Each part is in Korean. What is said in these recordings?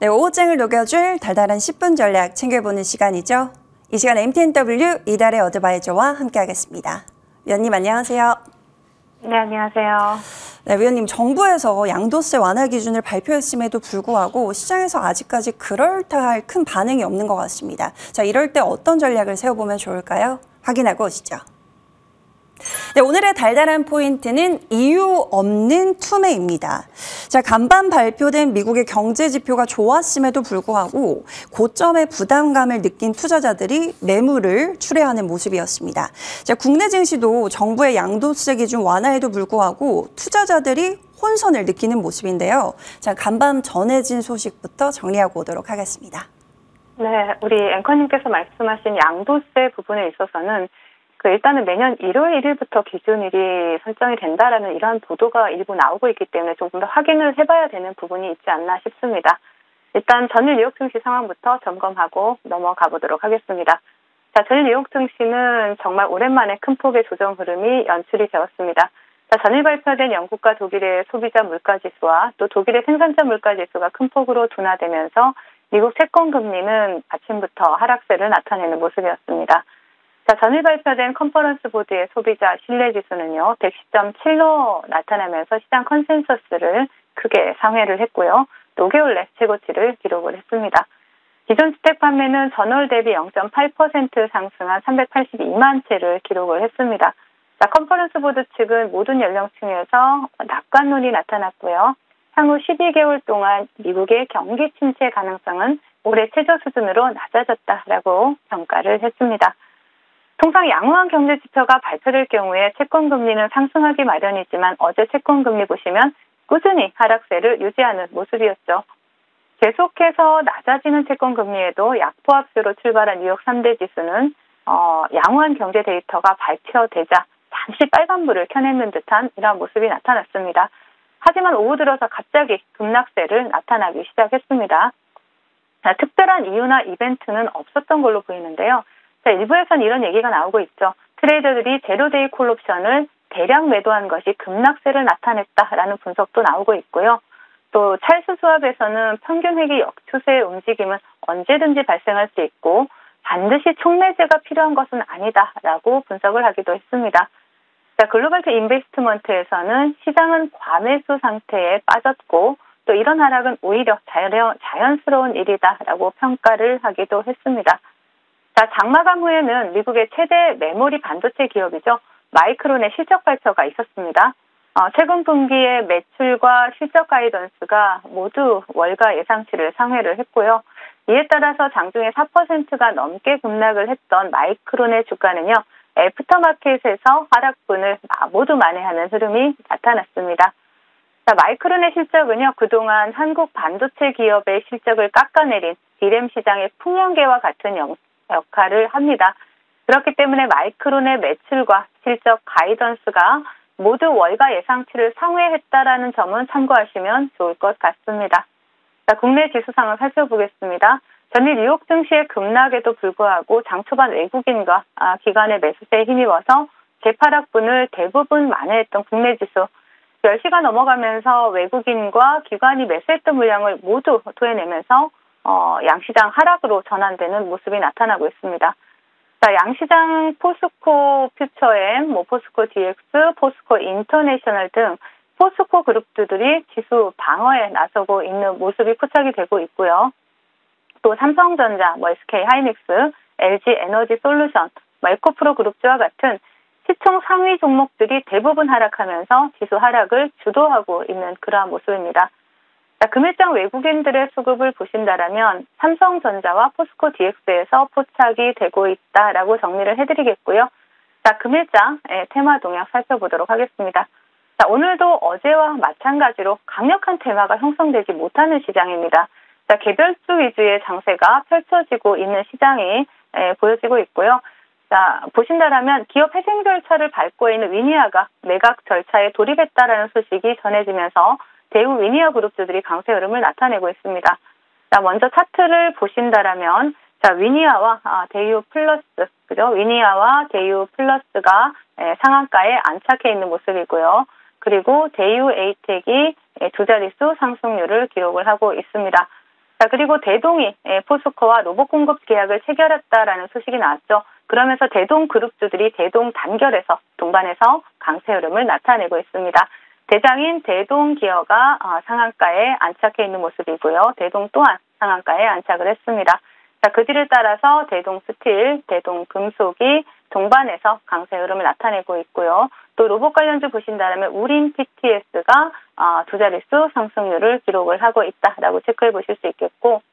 네, 오후장을 녹여줄 달달한 10분 전략 챙겨보는 시간이죠. 이 시간 MTNW 이달의 어드바이저와 함께하겠습니다. 위원님 안녕하세요. 네, 안녕하세요. 네, 위원님, 정부에서 양도세 완화 기준을 발표했음에도 불구하고 시장에서 아직까지 그럴듯할 큰 반응이 없는 것 같습니다. 자, 이럴 때 어떤 전략을 세워보면 좋을까요? 확인하고 오시죠. 네, 오늘의 달달한 포인트는 이유 없는 투매입니다. 자, 간밤 발표된 미국의 경제 지표가 좋았음에도 불구하고 고점의 부담감을 느낀 투자자들이 매물을 출회하는 모습이었습니다. 자, 국내 증시도 정부의 양도세 기준 완화에도 불구하고 투자자들이 혼선을 느끼는 모습인데요. 자, 간밤 전해진 소식부터 정리하고 오도록 하겠습니다. 네, 우리 앵커님께서 말씀하신 양도세 부분에 있어서는 일단은 매년 1월 1일부터 기준일이 설정이 된다라는 이러한 보도가 일부 나오고 있기 때문에 조금 더 확인을 해봐야 되는 부분이 있지 않나 싶습니다. 일단 전일 뉴욕 증시 상황부터 점검하고 넘어가 보도록 하겠습니다. 자, 전일 뉴욕 증시는 정말 오랜만에 큰 폭의 조정 흐름이 연출이 되었습니다. 자, 전일 발표된 영국과 독일의 소비자 물가지수와 또 독일의 생산자 물가지수가 큰 폭으로 둔화되면서 미국 채권 금리는 아침부터 하락세를 나타내는 모습이었습니다. 자, 전일 발표된 컨퍼런스 보드의 소비자 신뢰지수는요, 110.7로 나타나면서 시장 컨센서스를 크게 상회를 했고요. 또 5개월 내 최고치를 기록을 했습니다. 기존 주택 판매는 전월 대비 0.8% 상승한 382만 채를 기록을 했습니다. 자, 컨퍼런스 보드 측은 모든 연령층에서 낙관론이 나타났고요. 향후 12개월 동안 미국의 경기 침체 가능성은 올해 최저 수준으로 낮아졌다라고 평가를 했습니다. 통상 양호한 경제 지표가 발표될 경우에 채권 금리는 상승하기 마련이지만 어제 채권 금리 보시면 꾸준히 하락세를 유지하는 모습이었죠. 계속해서 낮아지는 채권 금리에도 약보합세로 출발한 뉴욕 3대 지수는 양호한 경제 데이터가 발표되자 잠시 빨간불을 켜내는 듯한 이러한 모습이 나타났습니다. 하지만 오후 들어서 갑자기 급락세를 나타나기 시작했습니다. 자, 특별한 이유나 이벤트는 없었던 걸로 보이는데요. 자, 일부에서는 이런 얘기가 나오고 있죠. 트레이더들이 제로데이 콜옵션을 대량 매도한 것이 급락세를 나타냈다라는 분석도 나오고 있고요. 또 찰스 수합에서는 평균 회귀 역추세의 움직임은 언제든지 발생할 수 있고 반드시 촉매제가 필요한 것은 아니다라고 분석을 하기도 했습니다. 자, 글로벌 인베스트먼트에서는 시장은 과매수 상태에 빠졌고 또 이런 하락은 오히려 자연스러운 일이다라고 평가를 하기도 했습니다. 자, 장마감 후에는 미국의 최대 메모리 반도체 기업이죠. 마이크론의 실적 발표가 있었습니다. 최근 분기의 매출과 실적 가이던스가 모두 월가 예상치를 상회를 했고요. 이에 따라서 장중에 4%가 넘게 급락을 했던 마이크론의 주가는요. 애프터마켓에서 하락분을 모두 만회하는 흐름이 나타났습니다. 자, 마이크론의 실적은요. 그동안 한국 반도체 기업의 실적을 깎아내린 디램 시장의 풍년계와 같은 역할을 합니다. 그렇기 때문에 마이크론의 매출과 실적 가이던스가 모두 월가 예상치를 상회했다라는 점은 참고하시면 좋을 것 같습니다. 자, 국내 지수상을 살펴보겠습니다. 전일 뉴욕 증시의 급락에도 불구하고 장 초반 외국인과 기관의 매수세에 힘입어서 재파락분을 대부분 만회했던 국내 지수. 10시가 넘어가면서 외국인과 기관이 매수했던 물량을 모두 토해내면서 양시장 하락으로 전환되는 모습이 나타나고 있습니다. 자, 양시장 포스코 퓨처엠, 포스코 DX, 포스코 인터내셔널 등 포스코 그룹들이 지수 방어에 나서고 있는 모습이 포착이 되고 있고요. 또 삼성전자, SK 하이닉스, LG 에너지 솔루션, 에코프로 그룹주와 같은 시총 상위 종목들이 대부분 하락하면서 지수 하락을 주도하고 있는 그러한 모습입니다. 자, 금일장 외국인들의 수급을 보신다라면 삼성전자와 포스코 DX에서 포착이 되고 있다라고 정리를 해드리겠고요. 자, 금일장 테마 동향 살펴보도록 하겠습니다. 자, 오늘도 어제와 마찬가지로 강력한 테마가 형성되지 못하는 시장입니다. 자, 개별주 위주의 장세가 펼쳐지고 있는 시장이 보여지고 있고요. 자, 보신다라면 기업 회생 절차를 밟고 있는 위니아가 매각 절차에 돌입했다라는 소식이 전해지면서 대우 위니아 그룹주들이 강세 흐름을 나타내고 있습니다. 자, 먼저 차트를 보신다라면 자, 위니아와 대유 플러스, 그죠? 위니아와 대유 플러스가 상한가에 안착해 있는 모습이고요. 그리고 대유 에이텍이 두 자릿수 상승률을 기록을 하고 있습니다. 자, 그리고 대동이 포스코와 로봇 공급 계약을 체결했다라는 소식이 나왔죠. 그러면서 대동 그룹주들이 대동 단결해서 동반해서 강세 흐름을 나타내고 있습니다. 대장인 대동 기어가 상한가에 안착해 있는 모습이고요. 대동 또한 상한가에 안착을 했습니다. 자, 그 뒤를 따라서 대동 스틸, 대동 금속이 동반해서 강세 흐름을 나타내고 있고요. 또 로봇 관련주 보신다면 우린 PTS가 두 자릿수 상승률을 기록을 하고 있다라고 체크해 보실 수 있겠고,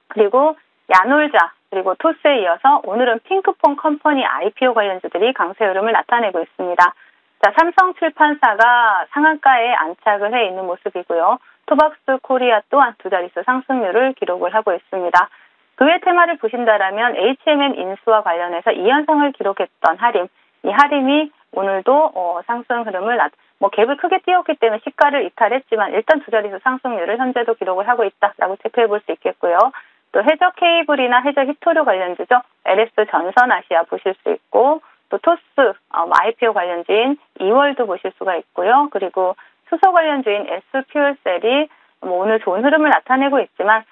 그리고 야놀자 그리고 토스에 이어서 오늘은 핑크퐁 컴퍼니 IPO 관련주들이 강세 흐름을 나타내고 있습니다. 자, 삼성 출판사가 상한가에 안착을 해 있는 모습이고요. 토박스 코리아 또한 두 자릿수 상승률을 기록을 하고 있습니다. 그 외 테마를 보신다라면 H&M 인수와 관련해서 2연상을 기록했던 하림, 이 하림이 오늘도 상승 흐름을 갭을 크게 띄웠기 때문에 시가를 이탈했지만 일단 두 자릿수 상승률을 현재도 기록을 하고 있다라고 체크해 볼 수 있겠고요. 또 해저 케이블이나 해저 히토류 관련주죠. LS 전선 아시아 보실 수 있고, 또 토스 IPO 관련주인 이월도 보실 수가 있고요. 그리고 수소 관련주인 S퓨얼셀이 오늘 좋은 흐름을 나타내고 있지만,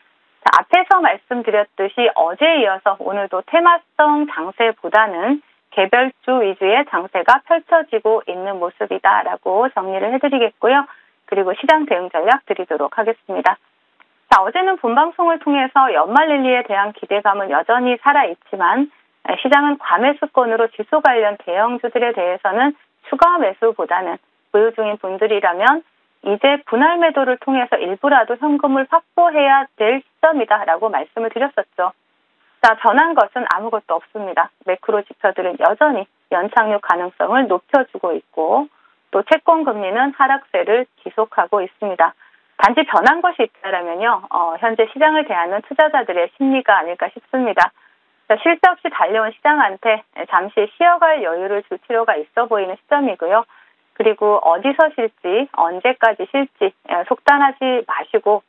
자, 앞에서 말씀드렸듯이 어제에 이어서 오늘도 테마성 장세보다는 개별주 위주의 장세가 펼쳐지고 있는 모습이다라고 정리를 해드리겠고요. 그리고 시장 대응 전략 드리도록 하겠습니다. 자, 어제는 본방송을 통해서 연말 랠리에 대한 기대감은 여전히 살아있지만 시장은 과매수권으로 지수 관련 대형주들에 대해서는 추가 매수보다는 보유 중인 분들이라면 이제 분할 매도를 통해서 일부라도 현금을 확보해야 될 시점이다라고 말씀을 드렸었죠. 자, 전한 것은 아무것도 없습니다. 매크로 지표들은 여전히 연착륙 가능성을 높여주고 있고, 또 채권 금리는 하락세를 지속하고 있습니다. 단지 변한 것이 있다라면요, 현재 시장을 대하는 투자자들의 심리가 아닐까 싶습니다. 자, 쉴 새 없이 달려온 시장한테 잠시 쉬어갈 여유를 줄 필요가 있어 보이는 시점이고요. 그리고 어디서 쉴지, 언제까지 쉴지 속단하지 마시고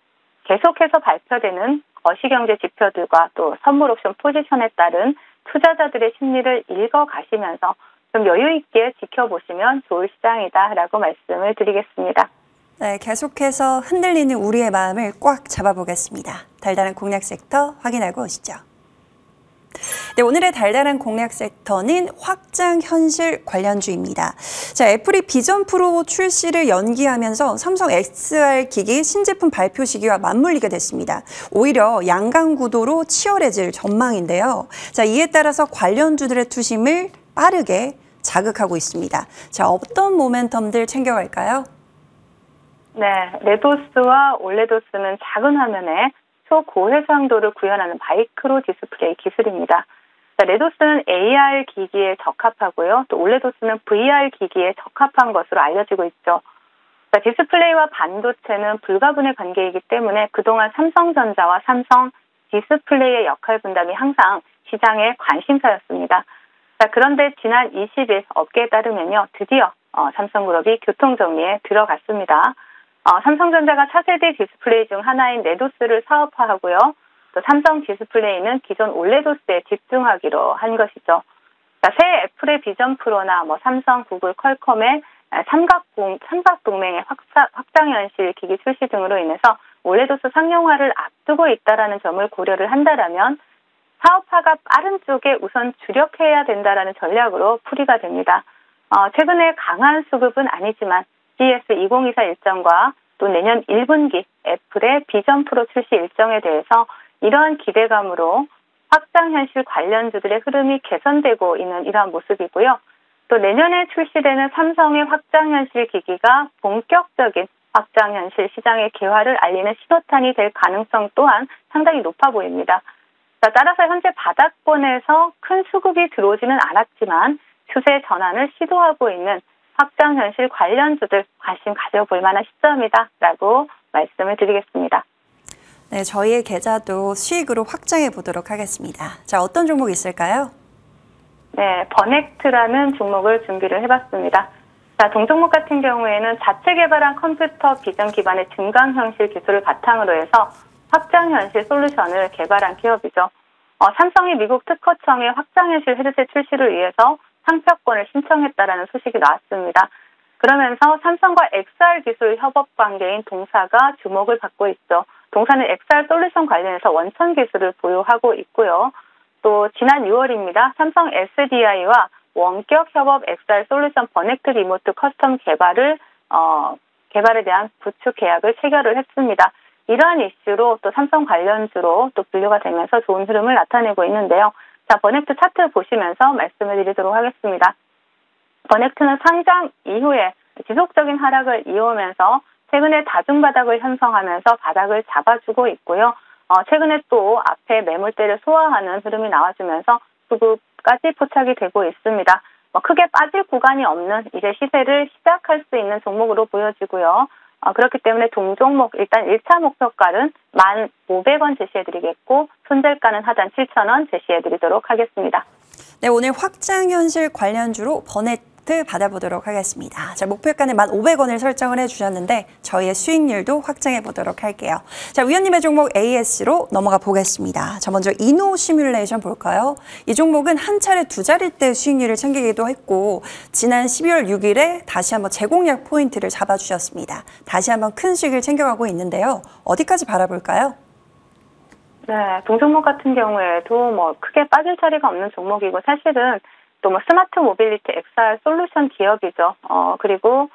계속해서 발표되는 거시경제 지표들과 또 선물 옵션 포지션에 따른 투자자들의 심리를 읽어가시면서 좀 여유 있게 지켜보시면 좋을 시장이다라고 말씀을 드리겠습니다. 네, 계속해서 흔들리는 우리의 마음을 꽉 잡아보겠습니다. 달달한 공략 섹터 확인하고 오시죠. 네, 오늘의 달달한 공략 섹터는 확장 현실 관련주입니다. 자, 애플이 비전 프로 출시를 연기하면서 삼성 XR 기기 신제품 발표 시기와 맞물리게 됐습니다. 오히려 양강 구도로 치열해질 전망인데요. 자, 이에 따라서 관련주들의 투심을 빠르게 자극하고 있습니다. 자, 어떤 모멘텀들 챙겨갈까요? 네, 레도스와 올레도스는 작은 화면에 초고해상도를 구현하는 마이크로 디스플레이 기술입니다. 자, 레도스는 AR 기기에 적합하고요. 또 올레도스는 VR 기기에 적합한 것으로 알려지고 있죠. 자, 디스플레이와 반도체는 불가분의 관계이기 때문에 그동안 삼성전자와 삼성 디스플레이의 역할 분담이 항상 시장의 관심사였습니다. 자, 그런데 지난 20일 업계에 따르면요, 드디어 삼성그룹이 교통정리에 들어갔습니다. 삼성전자가 차세대 디스플레이 중 하나인 레도스를 사업화하고요. 또 삼성 디스플레이는 기존 올레도스에 집중하기로 한 것이죠. 자, 새 애플의 비전 프로나 삼성, 구글, 퀄컴의 삼각 동맹의 확장 현실 기기 출시 등으로 인해서 올레도스 상용화를 앞두고 있다라는 점을 고려를 한다라면 사업화가 빠른 쪽에 우선 주력해야 된다라는 전략으로 풀이가 됩니다. 최근에 강한 수급은 아니지만 CES 2024 일정과 또 내년 1분기 애플의 비전 프로 출시 일정에 대해서 이러한 기대감으로 확장현실 관련주들의 흐름이 개선되고 있는 이러한 모습이고요. 또 내년에 출시되는 삼성의 확장현실 기기가 본격적인 확장현실 시장의 개화를 알리는 신호탄이 될 가능성 또한 상당히 높아 보입니다. 자, 따라서 현재 바닥권에서 큰 수급이 들어오지는 않았지만 추세 전환을 시도하고 있는 확장현실 관련주들 관심 가져볼 만한 시점이다라고 말씀을 드리겠습니다. 네, 저희의 계좌도 수익으로 확장해 보도록 하겠습니다. 자, 어떤 종목 있을까요? 네, 버넥트라는 종목을 준비를 해봤습니다. 자, 동종목 같은 경우에는 자체 개발한 컴퓨터 비전 기반의 증강현실 기술을 바탕으로 해서 확장현실 솔루션을 개발한 기업이죠. 삼성이 미국 특허청에 확장현실 헤드셋 출시를 위해서 상표권을 신청했다라는 소식이 나왔습니다. 그러면서 삼성과 XR 기술 협업 관계인 동사가 주목을 받고 있죠. 동사는 XR 솔루션 관련해서 원천 기술을 보유하고 있고요. 또 지난 6월입니다. 삼성 SDI와 원격 협업 XR 솔루션 버넥트 리모트 커스텀 개발에 대한 구축 계약을 체결을 했습니다. 이러한 이슈로 또 삼성 관련주로 또 분류가 되면서 좋은 흐름을 나타내고 있는데요. 자, 버넥트 차트 보시면서 말씀을 드리도록 하겠습니다. 버넥트는 상장 이후에 지속적인 하락을 이어오면서 최근에 다중바닥을 형성하면서 바닥을 잡아주고 있고요. 최근에 또 앞에 매물대를 소화하는 흐름이 나와주면서 수급까지 포착이 되고 있습니다. 크게 빠질 구간이 없는 이제 시세를 시작할 수 있는 종목으로 보여지고요. 그렇기 때문에 동종목 일단 1차 목표가는 1,500원 제시해드리겠고 손절가는 하단 7,000원 제시해드리도록 하겠습니다. 네, 오늘 확장현실 관련주로 버넥트 받아보도록 하겠습니다. 자, 목표가는 1,500원을 설정을 해주셨는데 저희의 수익률도 확장해 보도록 할게요. 자, 위원님의 종목 AS로 넘어가 보겠습니다. 자, 먼저 이노 시뮬레이션 볼까요? 이 종목은 한 차례 2자릿대 수익률을 챙기기도 했고 지난 12월 6일에 다시 한번 제공약 포인트를 잡아주셨습니다. 다시 한번 큰 수익을 챙겨가고 있는데요. 어디까지 바라볼까요? 네, 동종목 같은 경우에도 크게 빠질 자리가 없는 종목이고 사실은 또 스마트 모빌리티 XR 솔루션 기업이죠. 그리고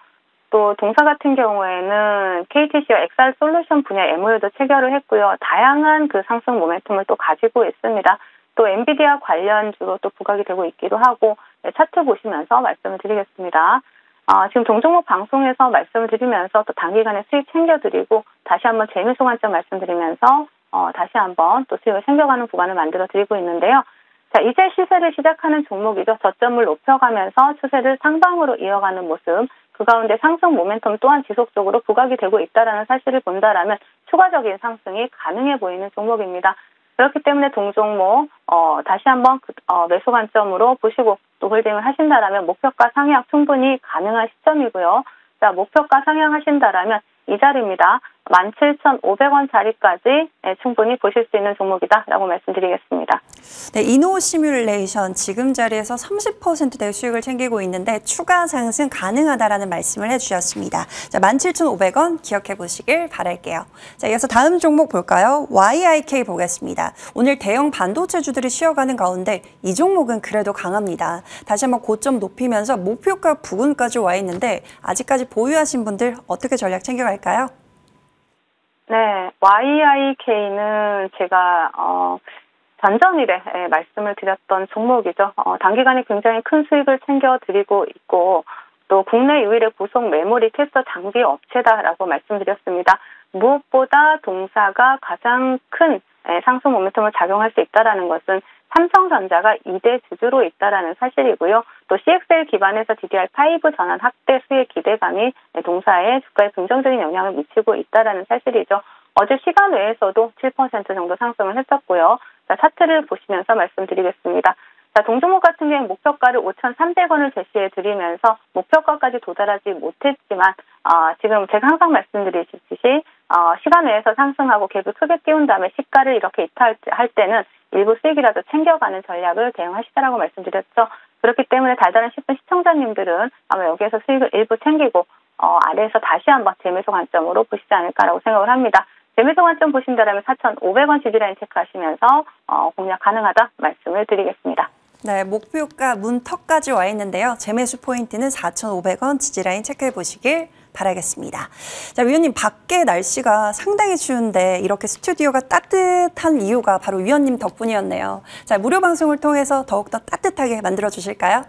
또 동사 같은 경우에는 KTC와 XR 솔루션 분야 MOU도 체결을 했고요. 다양한 그 상승 모멘텀을 또 가지고 있습니다. 또 엔비디아 관련주로 또 부각이 되고 있기도 하고 차트 보시면서 말씀을 드리겠습니다. 지금 동종목 방송에서 말씀을 드리면서 또 단기간에 수익 챙겨드리고 다시 한번 재미소 관점 말씀드리면서 다시 한번 또 수익을 챙겨가는 구간을 만들어 드리고 있는데요. 자, 이제 시세를 시작하는 종목이죠. 저점을 높여가면서 추세를 상방으로 이어가는 모습, 그 가운데 상승 모멘텀 또한 지속적으로 부각이 되고 있다는 사실을 본다라면 추가적인 상승이 가능해 보이는 종목입니다. 그렇기 때문에 동종목 다시 한번 매수 관점으로 보시고 또 홀딩을 하신다라면 목표가 상향 충분히 가능한 시점이고요. 자, 목표가 상향하신다라면 이 자리입니다. 17,500원 자리까지 충분히 보실 수 있는 종목이다라고 말씀드리겠습니다. 네, 이노 시뮬레이션 지금 자리에서 30%대 수익을 챙기고 있는데 추가 상승 가능하다라는 말씀을 해주셨습니다. 자, 17,500원 기억해 보시길 바랄게요. 자, 이어서 다음 종목 볼까요? YIK 보겠습니다. 오늘 대형 반도체주들이 쉬어가는 가운데 이 종목은 그래도 강합니다. 다시 한번 고점 높이면서 목표가 부근까지 와 있는데 아직까지 보유하신 분들 어떻게 전략 챙겨갈까요? 네, YIK는 제가 전전일에 말씀을 드렸던 종목이죠. 단기간에 굉장히 큰 수익을 챙겨드리고 있고 또 국내 유일의 고속 메모리 테스터 장비 업체다라고 말씀드렸습니다. 무엇보다 동사가 가장 큰 상승 모멘텀을 작용할 수 있다는 것은 삼성전자가 2대 주주로 있다는 사실이고요. 또 CXL 기반에서 DDR5 전환 확대 수혜 기대감이 동사의 주가에 긍정적인 영향을 미치고 있다는 사실이죠. 어제 시간 외에서도 7% 정도 상승을 했었고요. 자, 차트를 보시면서 말씀드리겠습니다. 자, 동종목 같은 경우는 목표가를 5,300원을 제시해드리면서 목표가까지 도달하지 못했지만 지금 제가 항상 말씀드리듯이 시간 외에서 상승하고 갭을 크게 띄운 다음에 시가를 이렇게 이탈할 때는 일부 수익이라도 챙겨가는 전략을 대응하시라고 말씀드렸죠. 그렇기 때문에 달달한 싶은 시청자님들은 아마 여기에서 수익을 일부 챙기고 아래에서 다시 한번 재매수 관점으로 보시지 않을까라고 생각을 합니다. 재매수 관점 보신다면 4,500원 지지라인 체크하시면서 공략 가능하다 말씀을 드리겠습니다. 네, 목표가 문턱까지 와 있는데요. 재매수 포인트는 4,500원 지지라인 체크해 보시길 바라겠습니다. 자, 위원님 밖에 날씨가 상당히 추운데 이렇게 스튜디오가 따뜻한 이유가 바로 위원님 덕분이었네요. 자, 무료 방송을 통해서 더욱더 따뜻하게 만들어 주실까요?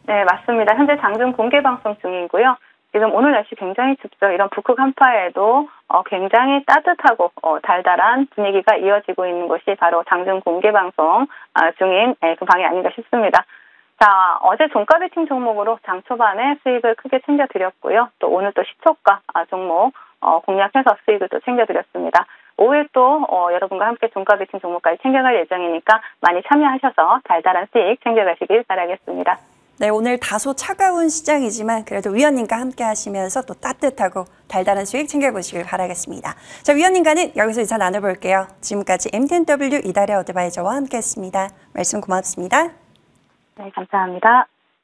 네, 맞습니다. 현재 장중 공개 방송 중이고요. 지금 오늘 날씨 굉장히 춥죠. 이런 북극 한파에도 굉장히 따뜻하고 달달한 분위기가 이어지고 있는 곳이 바로 장중 공개 방송 중인 그 방이 아닌가 싶습니다. 자, 어제 종가 베팅 종목으로 장 초반에 수익을 크게 챙겨드렸고요. 또 오늘 또 시초가 종목 공략해서 수익을 또 챙겨드렸습니다. 오후에 또 여러분과 함께 종가 베팅 종목까지 챙겨갈 예정이니까 많이 참여하셔서 달달한 수익 챙겨가시길 바라겠습니다. 네, 오늘 다소 차가운 시장이지만 그래도 위원님과 함께 하시면서 또 따뜻하고 달달한 수익 챙겨보시길 바라겠습니다. 자, 위원님과는 여기서 인사 나눠볼게요. 지금까지 MTNW 이달의 어드바이저와 함께했습니다. 말씀 고맙습니다. 네, 감사합니다.